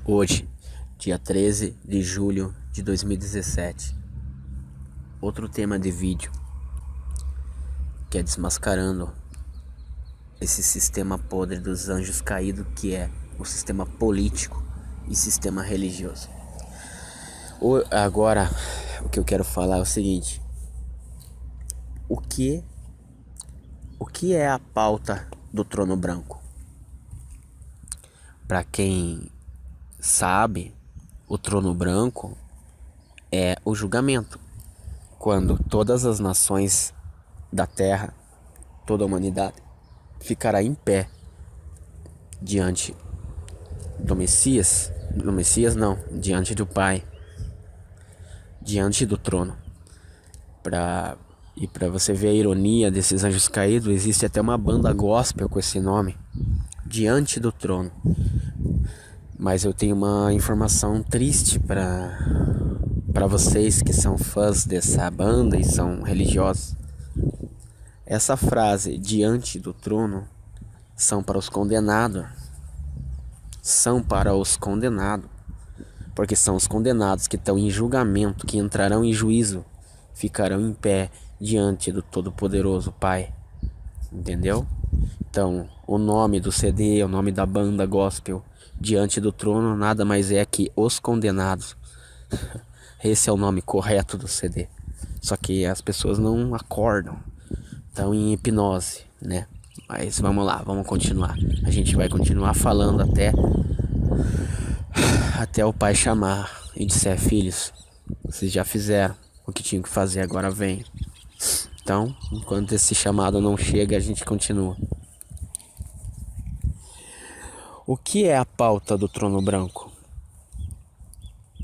Hoje, dia 13 de julho de 2017. Outro tema de vídeo que é desmascarando esse sistema podre dos anjos caídos, que é o sistema político e sistema religioso. Agora, o que eu quero falar é o seguinte: o que é a pauta do trono branco? Para quem sabe, o trono branco é o julgamento, quando todas as nações da terra, toda a humanidade ficará em pé diante do Messias, não, diante do Pai, diante do trono. E para você ver a ironia desses anjos caídos, existe até uma banda gospel com esse nome, Diante do Trono. Mas eu tenho uma informação triste para vocês que são fãs dessa banda e são religiosos. Essa frase, diante do trono, são para os condenados. São para os condenados. Porque são os condenados que estão em julgamento, que entrarão em juízo, ficarão em pé diante do Todo-Poderoso Pai. Entendeu? Então, o nome do CD, o nome da banda gospel, Diante do Trono, nada mais é que Os Condenados. Esse é o nome correto do CD. Só que as pessoas não acordam, estão em hipnose, né? Mas vamos lá, vamos continuar. A gente vai continuar falando até o pai chamar e disser: filhos, vocês já fizeram o que tinham que fazer, agora vem. Então, enquanto esse chamado não chega, a gente continua. O que é a pauta do trono branco?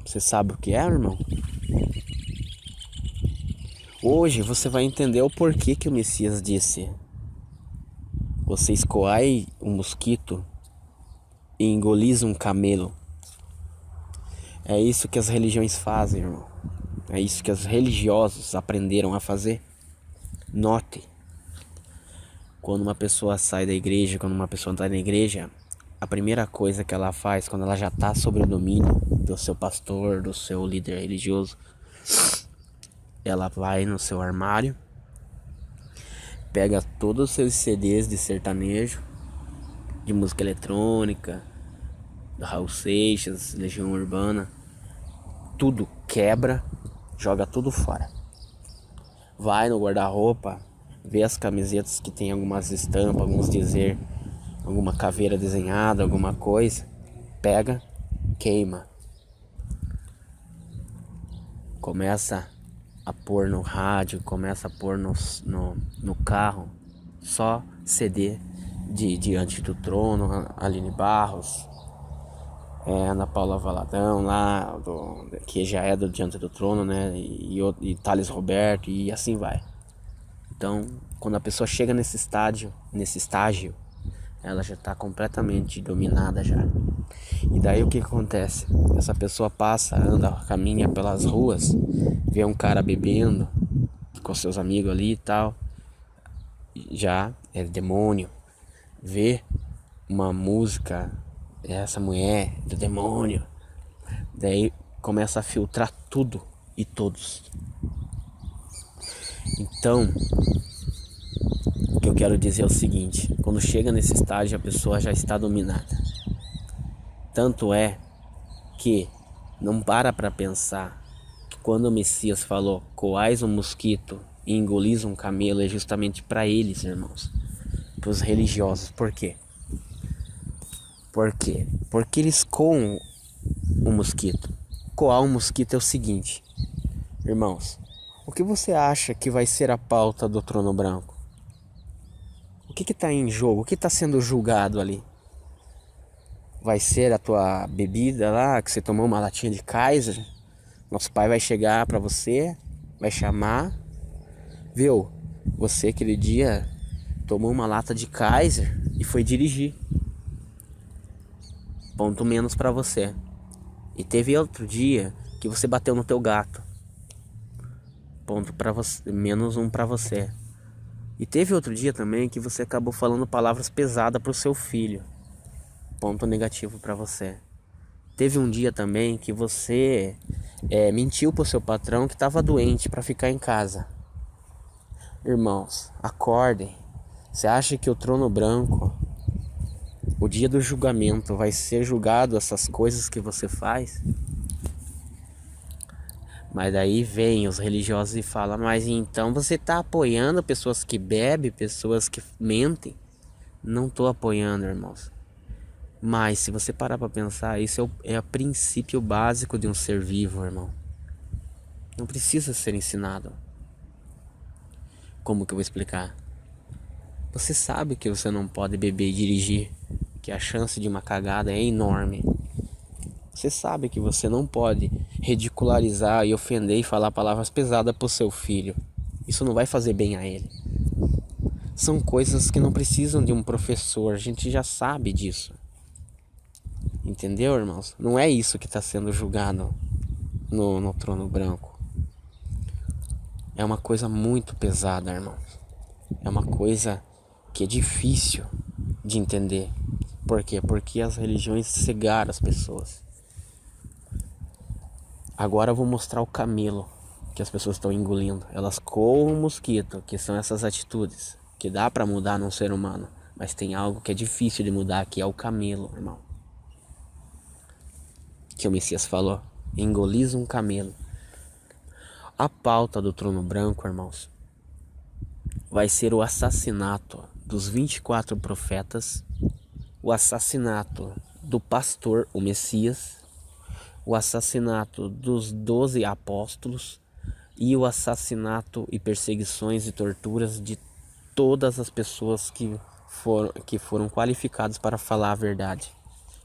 Você sabe o que é, irmão? Hoje você vai entender o porquê que o Messias disse: você escoai um mosquito e engolis um camelo. É isso que as religiões fazem, irmão. É isso que os religiosos aprenderam a fazer. Note, quando uma pessoa sai da igreja, quando uma pessoa está na igreja, a primeira coisa que ela faz, quando ela já está sob o domínio do seu pastor, do seu líder religioso, ela vai no seu armário, pega todos os seus CDs de sertanejo, de música eletrônica, do Raul Seixas, Legião Urbana, tudo quebra, joga tudo fora. Vai no guarda-roupa, vê as camisetas que tem algumas estampas, alguns dizer, alguma caveira desenhada, alguma coisa, pega, queima. Começa a pôr no rádio, começa a pôr no carro, só CD de Diante do Trono, Aline Barros, Ana Paula Valadão lá, que já é do Diante do Trono, né? E Thales Roberto, e assim vai. Então, quando a pessoa chega nesse estágio, ela já está completamente dominada já. E daí o que acontece? Essa pessoa passa, anda, caminha pelas ruas, vê um cara bebendo com seus amigos ali e tal, já é demônio. Vê uma música, essa mulher do demônio. Daí começa a filtrar tudo e todos. Então, o que eu quero dizer é o seguinte: quando chega nesse estágio, a pessoa já está dominada. Tanto é que não para pensar que quando o Messias falou coais um mosquito e engolis um camelo, é justamente para eles, irmãos, para os religiosos. Por quê? Porque eles coam um mosquito. Coar um mosquito é o seguinte, irmãos: o que você acha que vai ser a pauta do trono branco? O que está em jogo? O que está sendo julgado ali? Vai ser a tua bebida lá, que você tomou uma latinha de Kaiser? Nosso pai vai chegar pra você, vai chamar, viu? Você aquele dia tomou uma lata de Kaiser e foi dirigir. Ponto menos pra você. E teve outro dia que você bateu no teu gato. Ponto para você, menos um pra você. E teve outro dia também que você acabou falando palavras pesadas pro seu filho. Ponto negativo pra você. Teve um dia também que você mentiu pro seu patrão que estava doente para ficar em casa. Irmãos, acordem. Você acha que o trono branco, o dia do julgamento, vai ser julgado essas coisas que você faz? Mas daí vem os religiosos e falam: mas então você está apoiando pessoas que bebem, pessoas que mentem? Não estou apoiando, irmãos. Mas se você parar para pensar, isso é o princípio básico de um ser vivo, irmão. Não precisa ser ensinado. Como que eu vou explicar? Você sabe que você não pode beber e dirigir, que a chance de uma cagada é enorme. Você sabe que você não pode ridicularizar e ofender e falar palavras pesadas pro seu filho. Isso não vai fazer bem a ele. São coisas que não precisam de um professor, a gente já sabe disso. Entendeu, irmãos? Não é isso que está sendo julgado no trono branco. É uma coisa muito pesada, irmãos. É uma coisa que é difícil de entender. Por quê? Porque as religiões cegaram as pessoas. Agora eu vou mostrar o camelo que as pessoas estão engolindo. Elas coam o mosquito, que são essas atitudes que dá para mudar num ser humano. Mas tem algo que é difícil de mudar, que é o camelo, irmão. Que o Messias falou: engolis um camelo. A pauta do trono branco, irmãos, vai ser o assassinato dos 24 profetas, o assassinato do pastor, o Messias, o assassinato dos 12 apóstolos e o assassinato e perseguições e torturas de todas as pessoas que foram qualificadas para falar a verdade,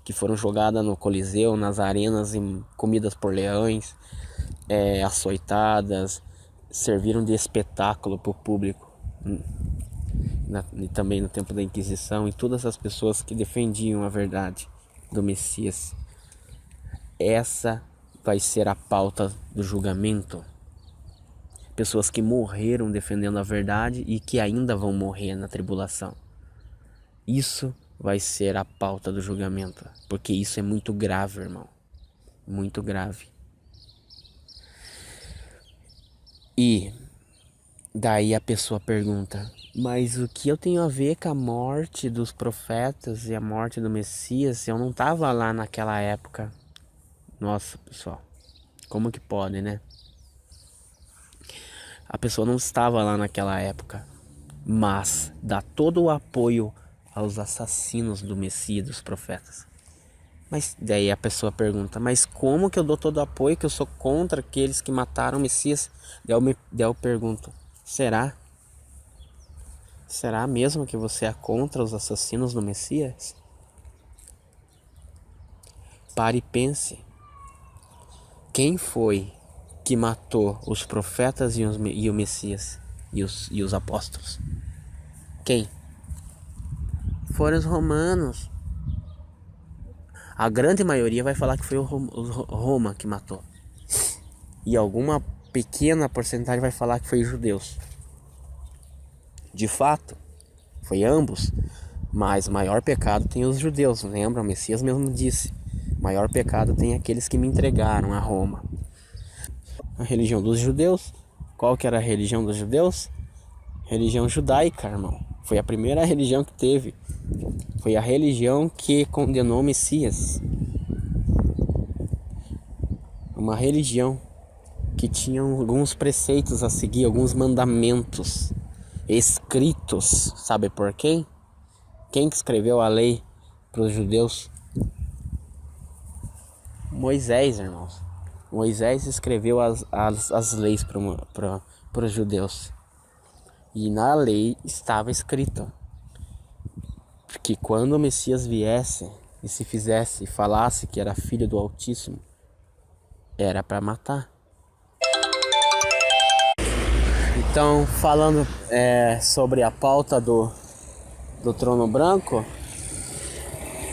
que foram jogadas no Coliseu, nas arenas e comidas por leões, açoitadas, serviram de espetáculo para o público. E também no tempo da Inquisição, e todas as pessoas que defendiam a verdade do Messias. Essa vai ser a pauta do julgamento. Pessoas que morreram defendendo a verdade e que ainda vão morrer na tribulação. Isso vai ser a pauta do julgamento, porque isso é muito grave, irmão. Muito grave. E daí a pessoa pergunta: mas o que eu tenho a ver com a morte dos profetas e a morte do Messias? Eu não estava lá naquela época. Nossa, pessoal, como que pode, né? A pessoa não estava lá naquela época, mas dá todo o apoio aos assassinos do Messias e dos profetas. Mas daí a pessoa pergunta: mas como que eu dou todo o apoio, que eu sou contra aqueles que mataram o Messias? Daí eu pergunto: será? Será mesmo que você é contra os assassinos do Messias? Pare e pense. Quem foi que matou os profetas e o Messias e os apóstolos? Quem? Foram os romanos. A grande maioria vai falar que foi o Roma que matou. E alguma pequena porcentagem vai falar que foi os judeus. De fato, foi ambos. Mas o maior pecado tem os judeus. Lembra? O Messias mesmo disse: o maior pecado tem aqueles que me entregaram a Roma. A religião dos judeus. Qual que era a religião dos judeus? Religião judaica, irmão. Foi a primeira religião que teve. Foi a religião que condenou o Messias. Uma religião que tinha alguns preceitos a seguir, alguns mandamentos escritos. Sabe por quem? Quem que escreveu a lei para os judeus? Moisés, irmãos. Moisés escreveu as leis para os judeus. E na lei estava escrito que quando o Messias viesse e se fizesse, falasse que era filho do Altíssimo, era para matar. Então, falando sobre a pauta do trono branco,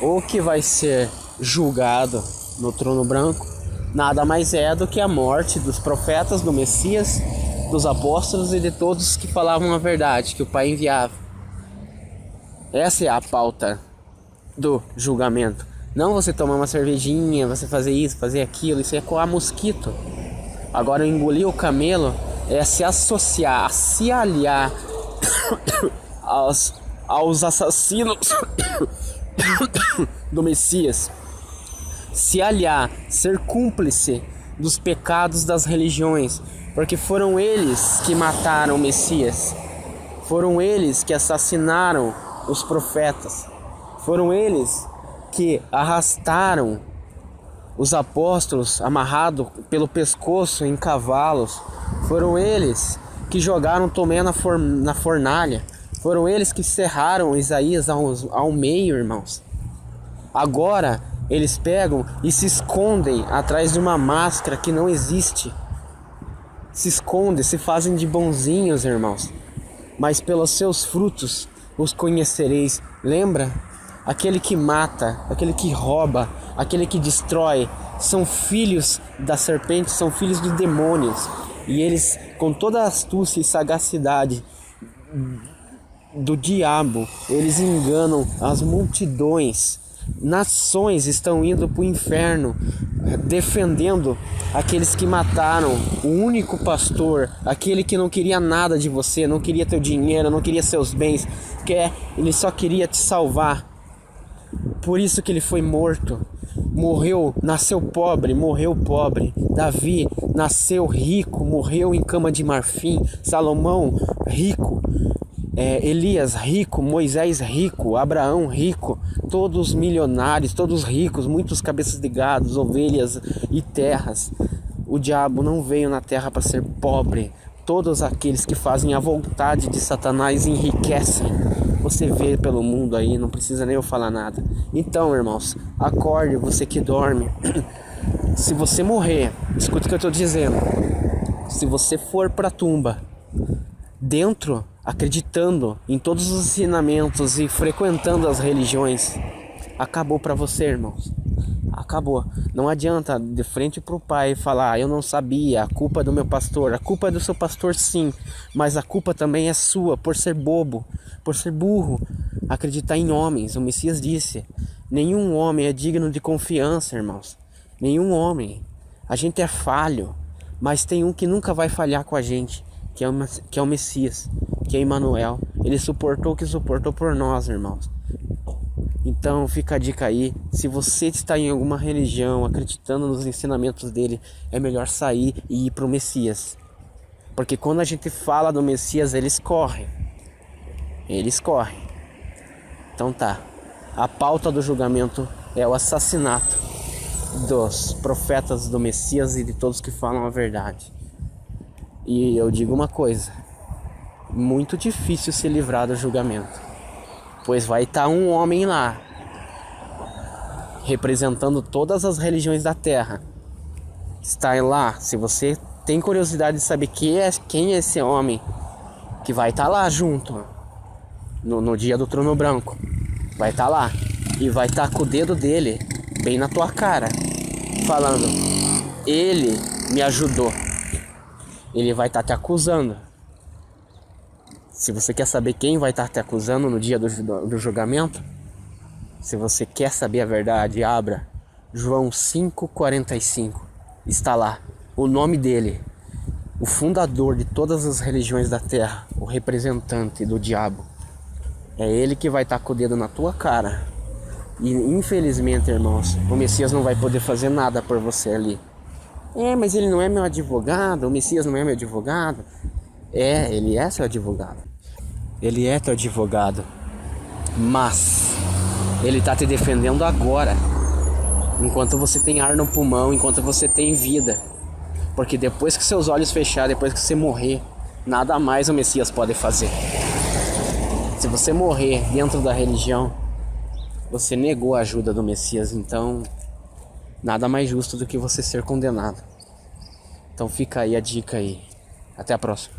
o que vai ser julgado no trono branco nada mais é do que a morte dos profetas, do Messias, dos apóstolos e de todos que falavam a verdade que o Pai enviava. Essa é a pauta do julgamento. Não você tomar uma cervejinha, você fazer isso, fazer aquilo, isso é coar mosquito. Agora engolir o camelo é se associar, se aliar aos assassinos do Messias. Se aliar, ser cúmplice dos pecados das religiões, porque foram eles que mataram o Messias, foram eles que assassinaram os profetas, foram eles que arrastaram os apóstolos amarrados pelo pescoço em cavalos, foram eles que jogaram Tomé na fornalha, foram eles que cerraram Isaías ao meio, irmãos. Agora eles pegam e se escondem atrás de uma máscara que não existe. Se escondem, se fazem de bonzinhos, irmãos. Mas pelos seus frutos os conhecereis. Lembra? Aquele que mata, aquele que rouba, aquele que destrói, são filhos da serpente, são filhos dos demônios. E eles, com toda a astúcia e sagacidade do diabo, eles enganam as multidões. Nações estão indo para o inferno, defendendo aqueles que mataram o único pastor, aquele que não queria nada de você, não queria teu dinheiro, não queria seus bens, ele só queria te salvar. Por isso que ele foi morto, morreu, nasceu pobre, morreu pobre. Davi nasceu rico, morreu em cama de marfim. Salomão rico, Elias rico, Moisés rico, Abraão rico, todos milionários, todos ricos, muitos cabeças de gados, ovelhas e terras. O diabo não veio na terra para ser pobre. Todos aqueles que fazem a vontade de Satanás enriquecem. Você vê pelo mundo aí, não precisa nem eu falar nada. Então, irmãos, acorde, você que dorme. Se você morrer, escuta o que eu estou dizendo. Se você for para a tumba, dentro, acreditando em todos os ensinamentos e frequentando as religiões, acabou para você, irmãos. Acabou. Não adianta de frente pro pai falar: eu não sabia, a culpa é do meu pastor. A culpa é do seu pastor, sim, mas a culpa também é sua por ser bobo, por ser burro, acreditar em homens. O Messias disse: nenhum homem é digno de confiança, irmãos. Nenhum homem. A gente é falho, mas tem um que nunca vai falhar com a gente, que é o Messias, que é Emmanuel. Ele suportou o que suportou por nós, irmãos. Então fica a dica aí, se você está em alguma religião acreditando nos ensinamentos dele, é melhor sair e ir para o Messias. Porque quando a gente fala do Messias, eles correm. Então tá, a pauta do julgamento é o assassinato dos profetas do Messias e de todos que falam a verdade. E eu digo uma coisa, muito difícil se livrar do julgamento. Pois vai estar um homem lá, representando todas as religiões da terra. Está lá, se você tem curiosidade de saber quem é esse homem, que vai estar lá junto, no dia do trono branco. Vai estar lá, e vai estar com o dedo dele bem na tua cara, falando: ele me ajudou. Ele vai estar te acusando. Se você quer saber quem vai estar te acusando no dia do julgamento, se você quer saber a verdade, abra João 5,45. Está lá o nome dele, o fundador de todas as religiões da terra, o representante do diabo. É ele que vai estar com o dedo na tua cara. E infelizmente, irmãos, o Messias não vai poder fazer nada por você ali. Mas ele não é meu advogado, o Messias não é meu advogado. Ele é seu advogado. Ele é teu advogado. Mas ele está te defendendo agora, enquanto você tem ar no pulmão, enquanto você tem vida. Porque depois que seus olhos fecharem, depois que você morrer, nada mais o Messias pode fazer. Se você morrer dentro da religião, você negou a ajuda do Messias. Então, nada mais justo do que você ser condenado. Então fica aí a dica aí. Até a próxima.